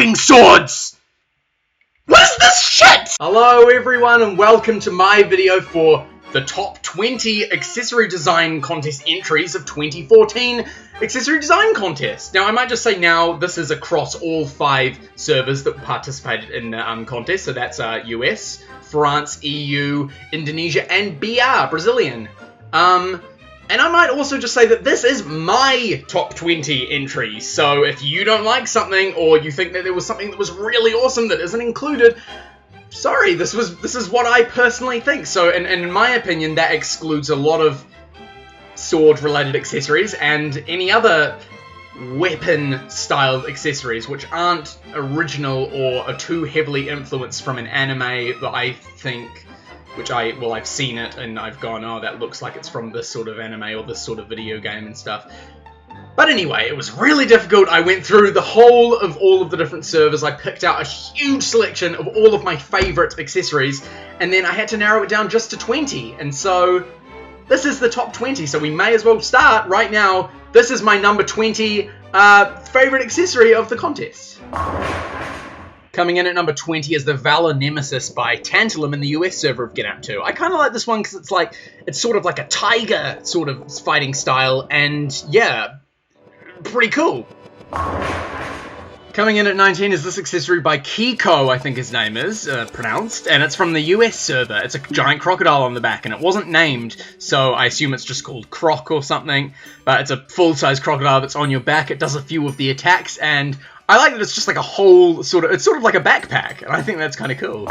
fucking swords! What is this shit? Hello everyone and welcome to my video for the top 20 accessory design contest entries of 2014 accessory design contest. Now I might just say now this is across all 5 servers that participated in the contest. So that's US, France, EU, Indonesia and BR, Brazilian. And I might also just say that this is my top 20 entries, so if you don't like something, or you think that there was something that was really awesome that isn't included, sorry, this is what I personally think. So, and in my opinion, that excludes a lot of sword-related accessories, and any other weapon-styled accessories, which aren't original or are too heavily influenced from an anime that I think... I've seen it and I've gone, oh, that looks like it's from this sort of anime or this sort of video game and stuff. But anyway, it was really difficult. I went through the whole of all of the different servers. I picked out a huge selection of all of my favorite accessories, and then I had to narrow it down just to 20. And so this is the top 20, so we may as well start right now. This is my number 20 favorite accessory of the contest. Coming in at number 20 is the Valor Nemesis by Tantalum in the US server of GetAmped. I kind of like this one because it's sort of like a tiger sort of fighting style, and yeah, pretty cool. Coming in at 19 is this accessory by Kiko, I think his name is pronounced, and it's from the US server. It's a giant crocodile on the back, and it wasn't named, so I assume it's just called Croc or something, but it's a full-size crocodile that's on your back. It does a few of the attacks, and I like that it's just like a whole it's sort of like a backpack, and I think that's kind of cool.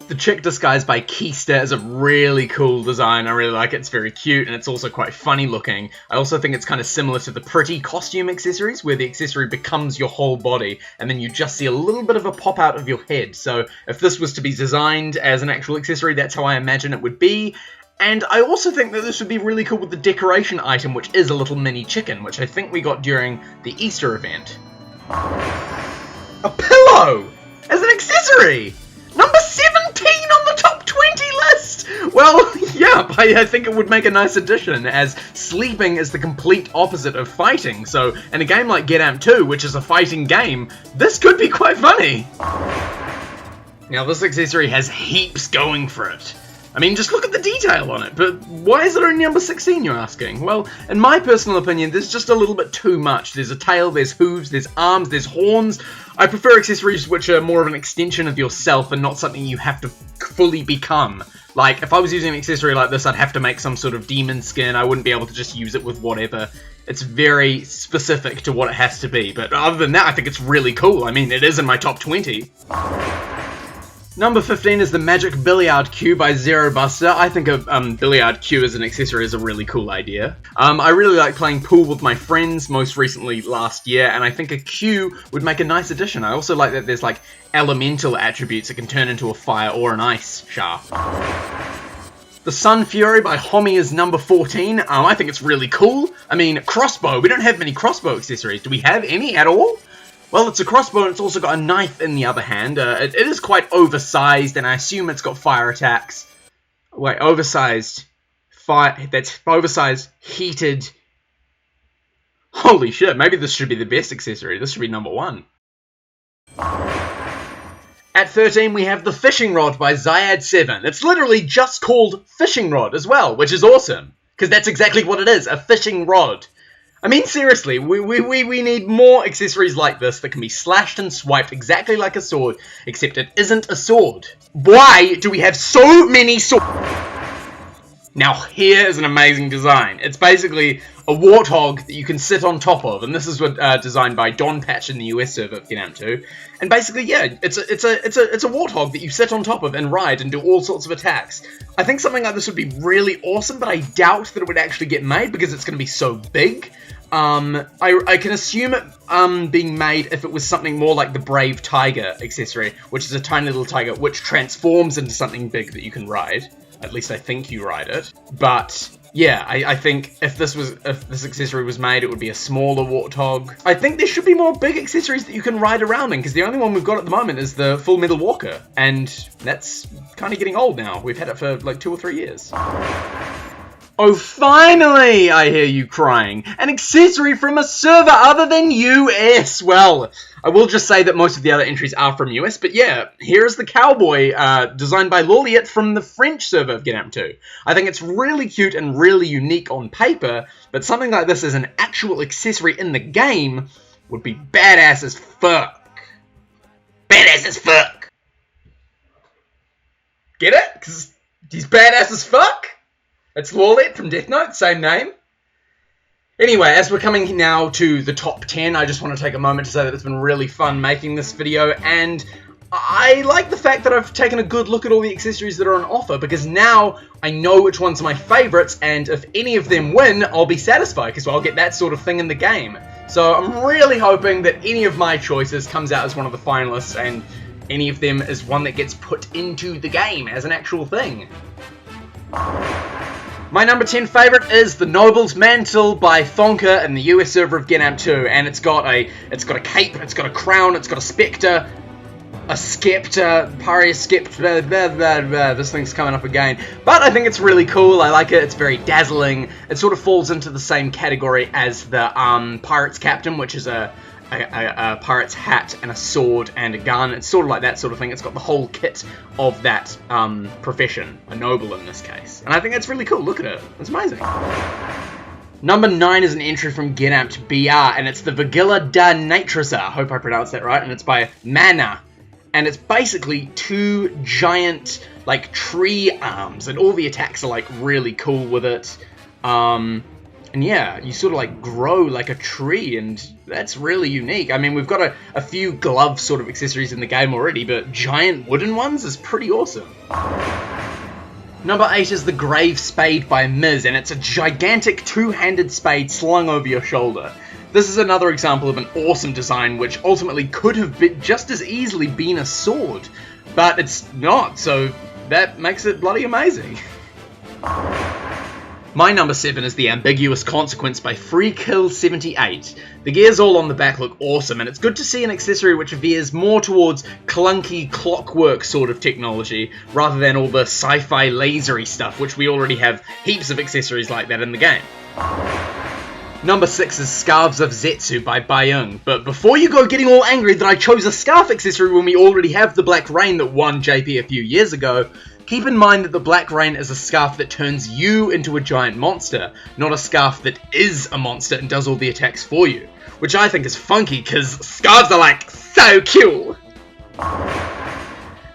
The chick disguised by Keister is a really cool design. I really like it. It's very cute, and it's also quite funny looking. I also think it's kind of similar to the pretty costume accessories, where the accessory becomes your whole body, and then you just see a little bit of a pop out of your head. So if this was to be designed as an actual accessory, that's how I imagine it would be. And I also think that this would be really cool with the decoration item, which is a little mini chicken, which I think we got during the Easter event. A pillow as an accessory! Number 17 on the top 20 list! Well, yeah, I think it would make a nice addition, as sleeping is the complete opposite of fighting. So in a game like GetAmped 2, which is a fighting game, this could be quite funny. Now this accessory has heaps going for it. I mean, just look at the detail on it, but why is it only number 16, you're asking? Well, in my personal opinion, there's just a little bit too much. There's a tail, there's hooves, there's arms, there's horns. I prefer accessories which are more of an extension of yourself and not something you have to fully become. Like, if I was using an accessory like this, I'd have to make some sort of demon skin. I wouldn't be able to just use it with whatever. It's very specific to what it has to be, but other than that, I think it's really cool. I mean, it is in my top 20. Number 15 is the Magic Billiard Cue by Zero Buster. I think a Billiard Cue as an accessory is a really cool idea. I really like playing pool with my friends, most recently last year, and I think a cue would make a nice addition. I also like that there's like elemental attributes that can turn into a fire or an ice shaft. The Sunfury by Homie is number 14. I think it's really cool. I mean, crossbow. We don't have many crossbow accessories. Do we have any at all? Well, it's a crossbow and it's also got a knife in the other hand. It is quite oversized, and I assume it's got fire attacks. Wait, oversized. That's oversized, heated. Holy shit, maybe this should be the best accessory. This should be number 1. At 13, we have the Fishing Rod by Zyad7. It's literally just called Fishing Rod as well, which is awesome. Because that's exactly what it is, a fishing rod. I mean, seriously, we need more accessories like this that can be slashed and swiped exactly like a sword, except it isn't a sword. Why do we have so many swords? Now, here is an amazing design. It's basically a warthog that you can sit on top of, and this is what designed by Don Patch in the US server of GetAmped 2. And basically, yeah, it's a warthog that you sit on top of and ride and do all sorts of attacks. I think something like this would be really awesome, but I doubt that it would actually get made because it's going to be so big. I can assume it being made if it was something more like the Brave Tiger accessory, which is a tiny little tiger which transforms into something big that you can ride. At least I think you ride it. But yeah, I think if this accessory was made, it would be a smaller warthog. I think there should be more big accessories that you can ride around in, because the only one we've got at the moment is the Full Metal Walker, and that's kind of getting old now. We've had it for like 2 or 3 years. Oh, finally, I hear you crying. An accessory from a server other than US. Well, I will just say that most of the other entries are from US, but yeah, here's the Cowboy, designed by LaurieMoon's from the French server of GetAmped 2. I think it's really cute and really unique on paper, but something like this as an actual accessory in the game would be badass as fuck. Badass as fuck. Get it? Because he's badass as fuck? It's LaurieMoon's from Death Note, same name. Anyway, as we're coming now to the top 10, I just want to take a moment to say that it's been really fun making this video, and I like the fact that I've taken a good look at all the accessories that are on offer, because now I know which ones are my favourites, and if any of them win, I'll be satisfied, because I'll get that sort of thing in the game. So I'm really hoping that any of my choices comes out as one of the finalists, and any of them is one that gets put into the game as an actual thing. My number 10 favourite is the Noble's Mantle by Thonka in the US server of GetAmped 2, and it's got a cape, it's got a crown, it's got a spectre, a scepter, Paria Scepter, blah, blah, blah. This thing's coming up again. But I think it's really cool, I like it, it's very dazzling. It sort of falls into the same category as the Pirate's Captain, which is a pirate's hat and a sword and a gun. It's sort of like that sort of thing. It's got the whole kit of that profession, a noble in this case. And I think that's really cool. Look at it. It's amazing. Number 9 is an entry from GetAmped BR, and it's the Vigilia da Natureza. I hope I pronounced that right. And it's by Mana. And it's basically two giant, like, tree arms. And all the attacks are, like, really cool with it. And yeah, you sort of like grow like a tree, and that's really unique. I mean, we've got a few glove sort of accessories in the game already, but giant wooden ones is pretty awesome. Number 8 is the Grave Spade by Miz, and it's a gigantic two-handed spade slung over your shoulder. This is another example of an awesome design which ultimately could have been just as easily been a sword, but it's not, so that makes it bloody amazing. My number 7 is the Ambiguous Consequence by FreeKill78. The gears all on the back look awesome, and it's good to see an accessory which veers more towards clunky clockwork sort of technology, rather than all the sci-fi lasery stuff, which we already have heaps of accessories like that in the game. Number 6 is Scarves of Zetsu by Bayung, but before you go getting all angry that I chose a scarf accessory when we already have the Black Rain that won JP a few years ago, keep in mind that the Black Rain is a scarf that turns you into a giant monster, not a scarf that is a monster and does all the attacks for you. Which I think is funky, because scarves are like, so cool!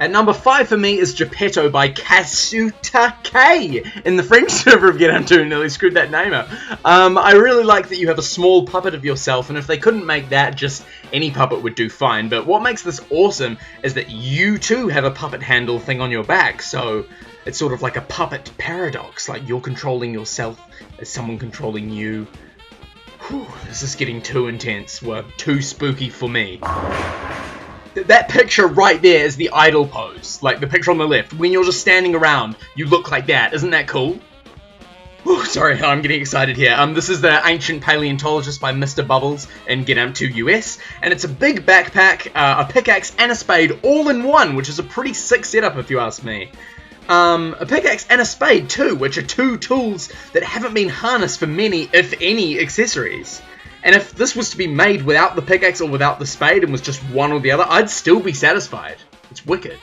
At number 5 for me is Geppetto by Kasuta K in the French server of GetAmped 2. Nearly screwed that name up. I really like that you have a small puppet of yourself, and if they couldn't make that, just any puppet would do fine. But what makes this awesome is that you too have a puppet handle thing on your back, so it's sort of like a puppet paradox, like you're controlling yourself as someone controlling you. Whew, this is getting too intense, well, too spooky for me. That picture right there is the idle pose, like the picture on the left. When you're just standing around, you look like that. Isn't that cool? Ooh, sorry, I'm getting excited here. This is the Ancient Paleontologist by Mr. Bubbles in GetAmped 2 US, and it's a big backpack, a pickaxe, and a spade all in one, which is a pretty sick setup if you ask me. A pickaxe and a spade too, which are two tools that haven't been harnessed for many, if any, accessories. And if this was to be made without the pickaxe or without the spade and was just one or the other, I'd still be satisfied. It's wicked.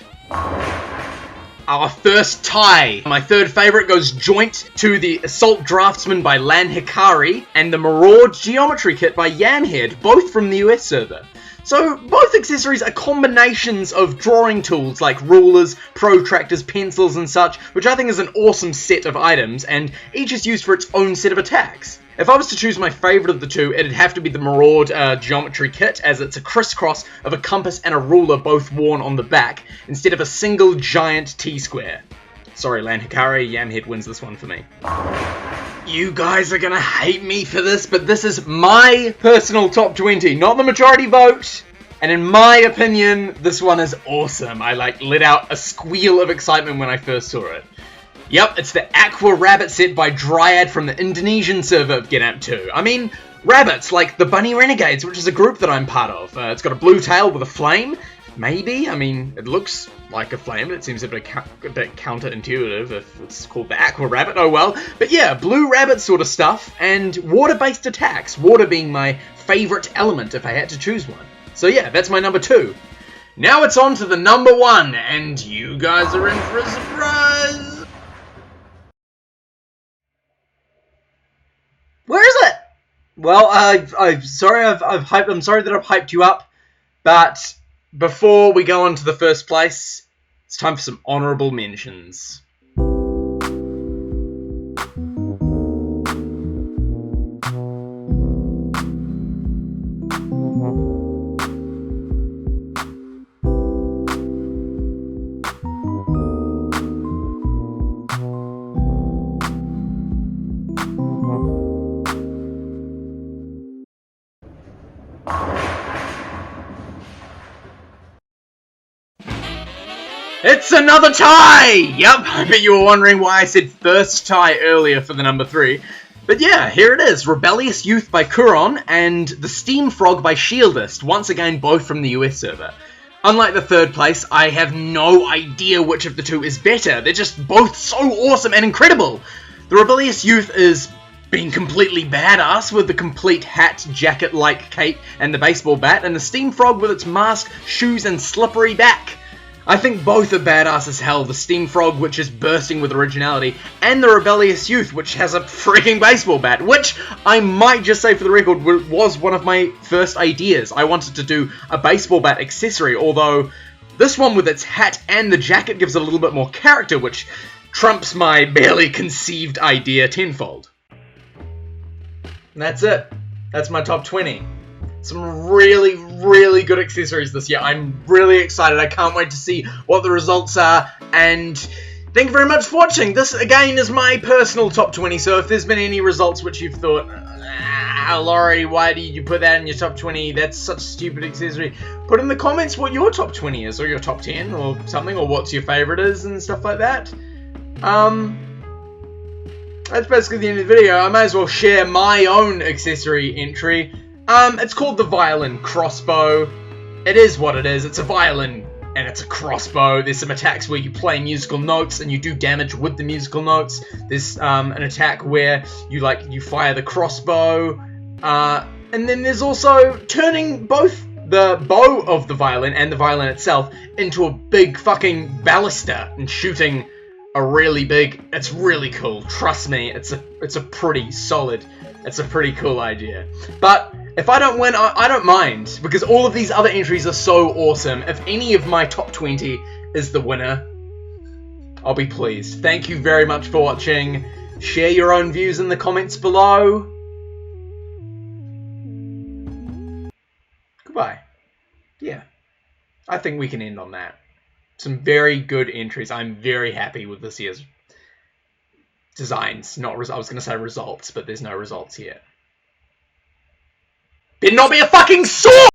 Our first tie. My third favourite goes joint to the Assault Draftsman by Lan Hikari and the Marauder Geometry Kit by Yamhead, both from the US server. So both accessories are combinations of drawing tools like rulers, protractors, pencils and such, which I think is an awesome set of items, and each is used for its own set of attacks. If I was to choose my favourite of the two, it'd have to be the Marauder Geometry Kit, as it's a crisscross of a compass and a ruler both worn on the back, instead of a single giant T-square. Sorry, Lan Hikari, Yamhead wins this one for me. You guys are gonna hate me for this, but this is my personal top 20, not the majority vote. And in my opinion, this one is awesome. I let out a squeal of excitement when I first saw it. Yep, it's the Aqua Rabbit Set by Dryad from the Indonesian server of GetAmped 2. I mean, rabbits, like the Bunny Renegades, which is a group that I'm part of. It's got a blue tail with a flame, maybe? I mean, it looks like a flame. It seems a bit counterintuitive if it's called the Aqua Rabbit, oh well. But yeah, blue rabbit sort of stuff, and water-based attacks, water being my favourite element if I had to choose one. So yeah, that's my number 2. Now it's on to the number 1, and you guys are in for a surprise! Where is it? Well, I'm sorry that I've hyped you up, but before we go on to the first place, it's time for some honourable mentions. It's another tie! Yep, I bet you were wondering why I said first tie earlier for the number 3. But yeah, here it is. Rebellious Youth by Kuron and The Steam Frog by Shieldist, once again both from the US server. Unlike the third place, I have no idea which of the two is better. They're just both so awesome and incredible! The Rebellious Youth is being completely badass with the complete hat, jacket-like cape and the baseball bat, and the Steam Frog with its mask, shoes and slippery back. I think both are badass as hell, the Steam Frog, which is bursting with originality, and the Rebellious Youth, which has a freaking baseball bat, which I might just say for the record was one of my first ideas. I wanted to do a baseball bat accessory, although this one with its hat and the jacket gives it a little bit more character, which trumps my barely conceived idea tenfold. And that's it. That's my top 20. Some really, really good accessories this year. I'm really excited. I can't wait to see what the results are. And thank you very much for watching. This, again, is my personal top 20. So if there's been any results which you've thought, Laurie, why did you put that in your top 20? That's such a stupid accessory. Put in the comments what your top 20 is, or your top 10, or something, or what's your favorite is, and stuff like that. That's basically the end of the video. I might as well share my own accessory entry. It's called the Violin Crossbow. It is what it is. It's a violin and it's a crossbow. There's some attacks where you play musical notes and you do damage with the musical notes. There's an attack where you fire the crossbow. And then there's also turning both the bow of the violin and the violin itself into a big fucking ballista and shooting a really big. It's really cool. Trust me, it's a pretty solid. It's a pretty cool idea. But if I don't win, I don't mind, because all of these other entries are so awesome. If any of my top 20 is the winner, I'll be pleased. Thank you very much for watching. Share your own views in the comments below. Goodbye. Yeah, I think we can end on that. Some very good entries. I'm very happy with this year's designs. I was going to say results, but there's no results here. Better not be a fucking sword!